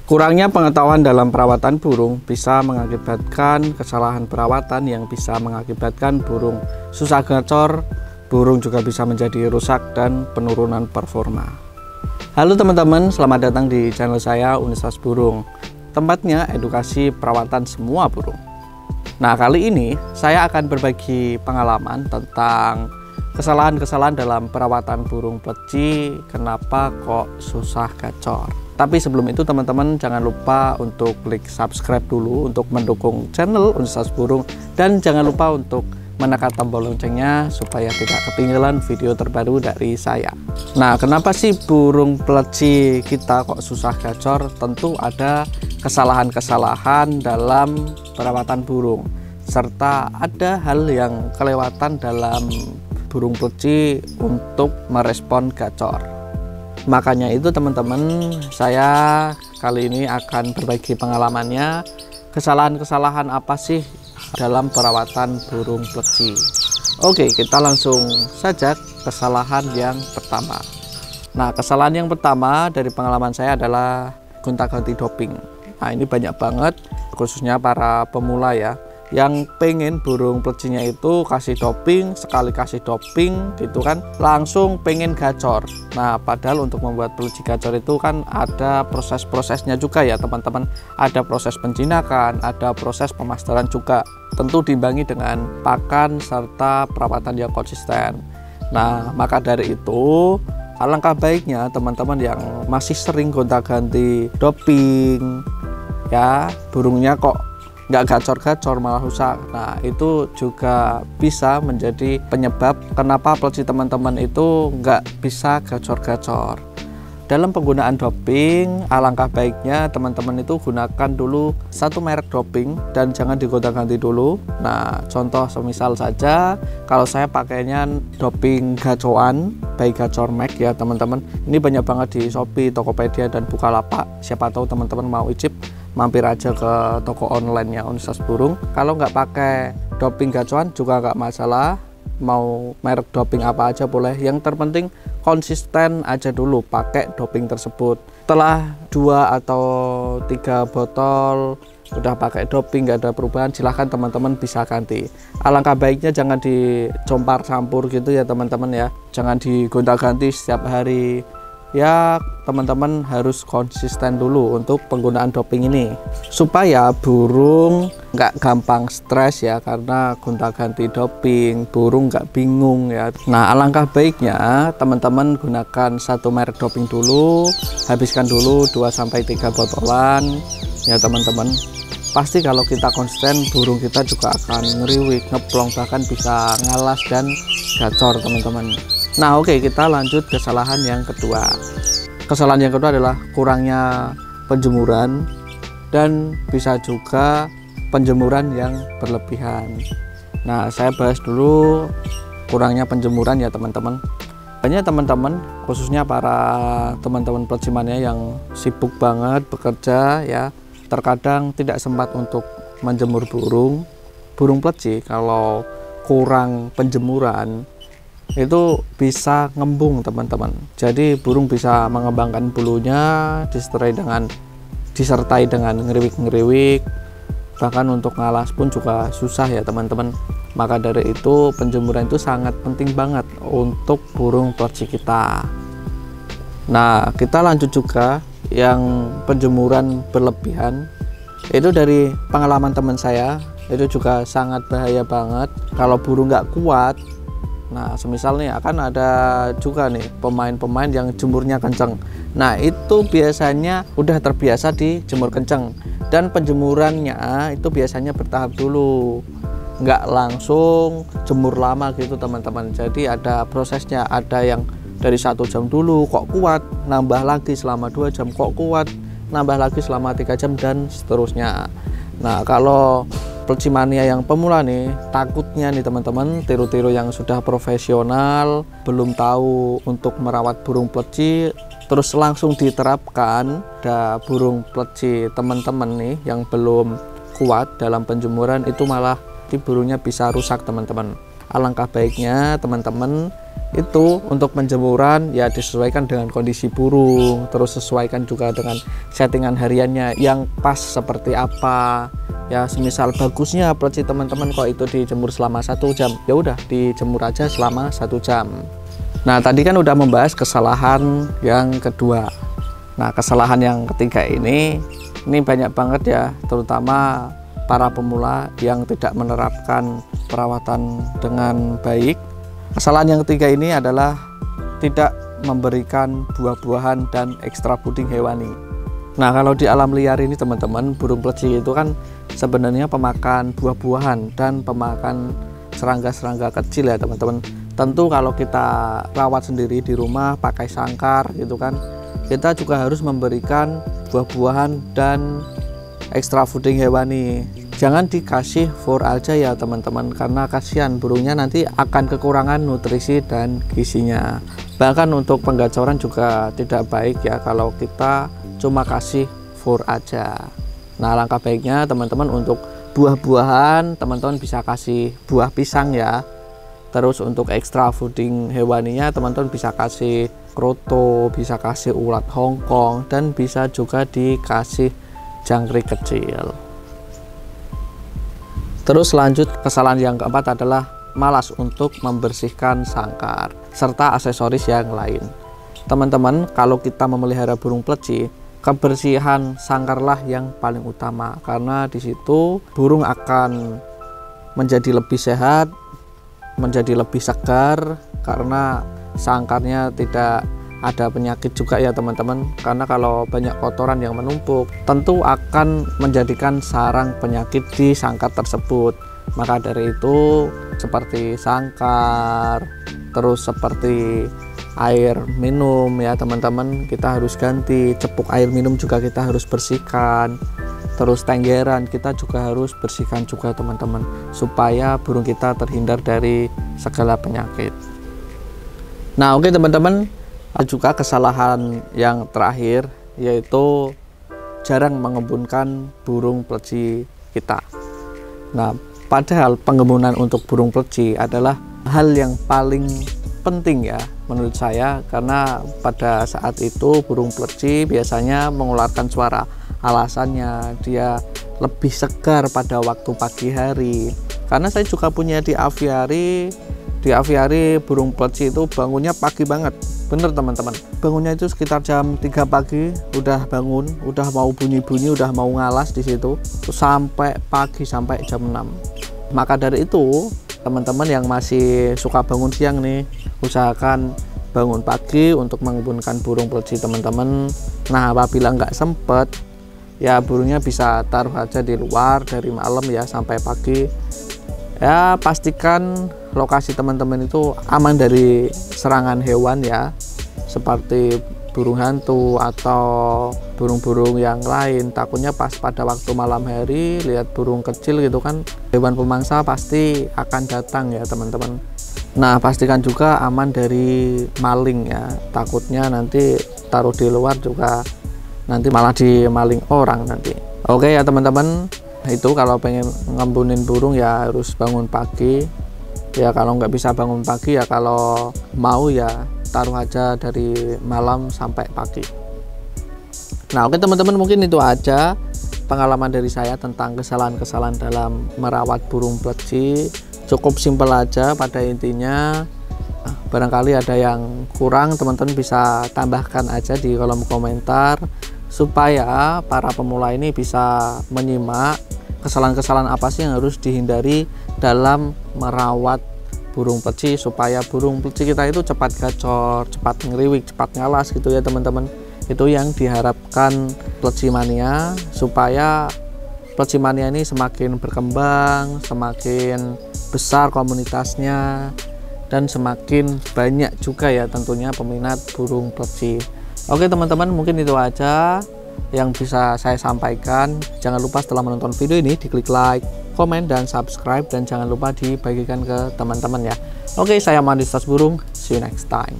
Kurangnya pengetahuan dalam perawatan burung bisa mengakibatkan kesalahan perawatan yang bisa mengakibatkan burung susah gacor, burung juga bisa menjadi rusak dan penurunan performa. Halo teman-teman, selamat datang di channel saya Universitas Burung. Tempatnya edukasi perawatan semua burung. Nah, kali ini saya akan berbagi pengalaman tentang kesalahan-kesalahan dalam perawatan burung pleci, kenapa kok susah gacor. Tapi sebelum itu teman-teman jangan lupa untuk klik subscribe dulu untuk mendukung channel Universitas Burung, dan jangan lupa untuk menekan tombol loncengnya supaya tidak ketinggalan video terbaru dari saya. Nah, kenapa sih burung pleci kita kok susah gacor? Tentu ada kesalahan-kesalahan dalam perawatan burung, serta ada hal yang kelewatan dalam burung pleci untuk merespon gacor. Makanya itu teman-teman, saya kali ini akan berbagi pengalamannya, kesalahan-kesalahan apa sih dalam perawatan burung pleci. Oke, kita langsung saja kesalahan yang pertama. Nah, kesalahan yang pertama dari pengalaman saya adalah gonta-ganti doping. Nah, ini banyak banget, khususnya para pemula ya, yang pengen burung plecinya itu kasih doping, sekali kasih doping gitu kan langsung pengen gacor. Nah, padahal untuk membuat pleci gacor itu kan ada proses-prosesnya juga ya teman-teman. Ada proses penjinakan, ada proses pemasteran juga, tentu diimbangi dengan pakan serta perawatan yang konsisten. Nah, maka dari itu alangkah baiknya teman-teman yang masih sering gonta-ganti doping ya, burungnya kok nggak gacor-gacor malah rusak. Nah, itu juga bisa menjadi penyebab kenapa pleci teman-teman itu nggak bisa gacor-gacor. Dalam penggunaan doping, alangkah baiknya teman-teman itu gunakan dulu satu merek doping dan jangan digonta-ganti dulu. Nah, contoh semisal saja kalau saya pakainya doping gacoan by Gacor Max ya teman-teman. Ini banyak banget di Shopee, Tokopedia dan Bukalapak. Siapa tahu teman-teman mau icip, mampir aja ke toko online-nya Universitas Burung. Kalau nggak pakai doping gacoan juga nggak masalah, mau merek doping apa aja boleh. Yang terpenting konsisten aja dulu pakai doping tersebut. Setelah 2 atau 3 botol udah pakai doping nggak ada perubahan, silahkan teman-teman bisa ganti. Alangkah baiknya jangan dicompar campur gitu ya teman-teman ya, jangan digonta-ganti setiap hari. Ya, teman-teman harus konsisten dulu untuk penggunaan doping ini supaya burung nggak gampang stres ya karena gonta-ganti doping, burung nggak bingung ya. Nah, alangkah baiknya teman-teman gunakan satu merek doping dulu, habiskan dulu 2-3 botolan ya teman-teman. Pasti kalau kita konsisten, burung kita juga akan ngeriwik, ngeplong, bahkan bisa ngalas dan gacor teman-teman. Nah, oke, kita lanjut kesalahan yang kedua. Kesalahan yang kedua adalah kurangnya penjemuran dan bisa juga penjemuran yang berlebihan. Nah, saya bahas dulu kurangnya penjemuran ya teman-teman. Banyak teman-teman, khususnya para teman-teman pleci mania yang sibuk banget bekerja ya, terkadang tidak sempat untuk menjemur burung. Burung pleci kalau kurang penjemuran itu bisa ngembung teman-teman. Jadi burung bisa mengembangkan bulunya disertai dengan ngeriwik-ngeriwik, bahkan untuk ngalas pun juga susah ya teman-teman. Maka dari itu penjemuran itu sangat penting banget untuk burung pleci kita. Nah, kita lanjut juga yang penjemuran berlebihan. Itu dari pengalaman teman saya, itu juga sangat bahaya banget kalau burung nggak kuat. Nah, semisal nih akan ada juga nih pemain-pemain yang jemurnya kenceng. Nah, itu biasanya udah terbiasa dijemur kenceng, dan penjemurannya itu biasanya bertahap dulu, nggak langsung jemur lama gitu teman-teman. Jadi ada prosesnya, ada yang dari 1 jam dulu kok kuat, nambah lagi selama 2 jam kok kuat, nambah lagi selama 3 jam dan seterusnya. Nah, kalau pleci mania yang pemula nih, takutnya nih teman-teman, tiru-tiru yang sudah profesional, belum tahu untuk merawat burung pleci, terus langsung diterapkan ada burung pleci teman-teman nih yang belum kuat dalam penjemuran, itu malah burungnya bisa rusak teman-teman. Alangkah baiknya teman-teman itu untuk penjemuran ya disesuaikan dengan kondisi burung, terus sesuaikan juga dengan settingan hariannya yang pas seperti apa. Ya semisal bagusnya pleci teman-teman kok itu dijemur selama 1 jam, ya udah dijemur aja selama 1 jam. Nah tadi kan udah membahas kesalahan yang kedua. Nah kesalahan yang ketiga ini banyak banget ya, terutama para pemula yang tidak menerapkan perawatan dengan baik. Kesalahan yang ketiga ini adalah tidak memberikan buah-buahan dan ekstra puding hewani. Nah kalau di alam liar ini teman-teman, burung pleci itu kan sebenarnya pemakan buah-buahan dan pemakan serangga-serangga kecil ya teman-teman. Tentu kalau kita rawat sendiri di rumah pakai sangkar gitu kan, kita juga harus memberikan buah-buahan dan ekstra puding hewani. Jangan dikasih fur aja ya teman-teman, karena kasihan burungnya nanti akan kekurangan nutrisi dan gizinya. Bahkan untuk penggacoran juga tidak baik ya kalau kita cuma kasih fur aja. Nah langkah baiknya teman-teman untuk buah-buahan teman-teman bisa kasih buah pisang ya. Terus untuk ekstra fooding hewaninya teman-teman bisa kasih kroto, bisa kasih ulat Hongkong, dan bisa juga dikasih jangkrik kecil. Terus lanjut, kesalahan yang keempat adalah malas untuk membersihkan sangkar serta aksesoris yang lain. Teman-teman, kalau kita memelihara burung pleci, kebersihan sangkarlah yang paling utama, karena di situ burung akan menjadi lebih sehat, menjadi lebih segar, karena sangkarnya tidak ada penyakit juga ya teman-teman. Karena kalau banyak kotoran yang menumpuk tentu akan menjadikan sarang penyakit di sangkar tersebut. Maka dari itu seperti sangkar, terus seperti air minum ya teman-teman, kita harus ganti. Cepuk air minum juga kita harus bersihkan. Terus tenggeran kita juga harus bersihkan juga teman-teman, supaya burung kita terhindar dari segala penyakit. Nah oke teman-teman, juga kesalahan yang terakhir yaitu jarang mengembunkan burung pleci kita. Nah padahal pengembunan untuk burung pleci adalah hal yang paling penting ya menurut saya, karena pada saat itu burung pleci biasanya mengeluarkan suara. Alasannya dia lebih segar pada waktu pagi hari, karena saya juga punya di aviari. Di aviari burung pleci itu bangunnya pagi banget, bener teman-teman, bangunnya itu sekitar jam 3 pagi udah bangun, udah mau bunyi-bunyi, udah mau ngalas di situ sampai pagi, sampai jam 6. Maka dari itu teman-teman yang masih suka bangun siang nih, usahakan bangun pagi untuk mengembunkan burung pleci teman-teman. Nah apabila nggak sempet ya burungnya bisa taruh aja di luar dari malam ya sampai pagi. Ya pastikan lokasi teman-teman itu aman dari serangan hewan ya, seperti burung hantu atau burung-burung yang lain. Takutnya pas pada waktu malam hari lihat burung kecil gitu kan, hewan pemangsa pasti akan datang ya teman-teman. Nah pastikan juga aman dari maling ya, takutnya nanti taruh di luar juga nanti malah dimaling orang nanti. Oke ya teman-teman, itu kalau pengen ngembunin burung ya harus bangun pagi ya. Kalau nggak bisa bangun pagi ya kalau mau ya taruh aja dari malam sampai pagi. Nah oke teman-teman, mungkin itu aja pengalaman dari saya tentang kesalahan-kesalahan dalam merawat burung pleci. Cukup simpel aja pada intinya. Barangkali ada yang kurang teman-teman bisa tambahkan aja di kolom komentar, supaya para pemula ini bisa menyimak kesalahan-kesalahan apa sih yang harus dihindari dalam merawat burung pleci, supaya burung pleci kita itu cepat gacor, cepat ngeriwik, cepat ngalas gitu ya teman-teman. Itu yang diharapkan pleci mania, supaya pleci mania ini semakin berkembang, semakin besar komunitasnya, dan semakin banyak juga ya tentunya peminat burung pleci. Oke teman-teman, mungkin itu aja yang bisa saya sampaikan. Jangan lupa setelah menonton video ini diklik like, komen, dan subscribe, dan jangan lupa dibagikan ke teman-teman ya. Oke, saya Mandis Tas Burung, see you next time.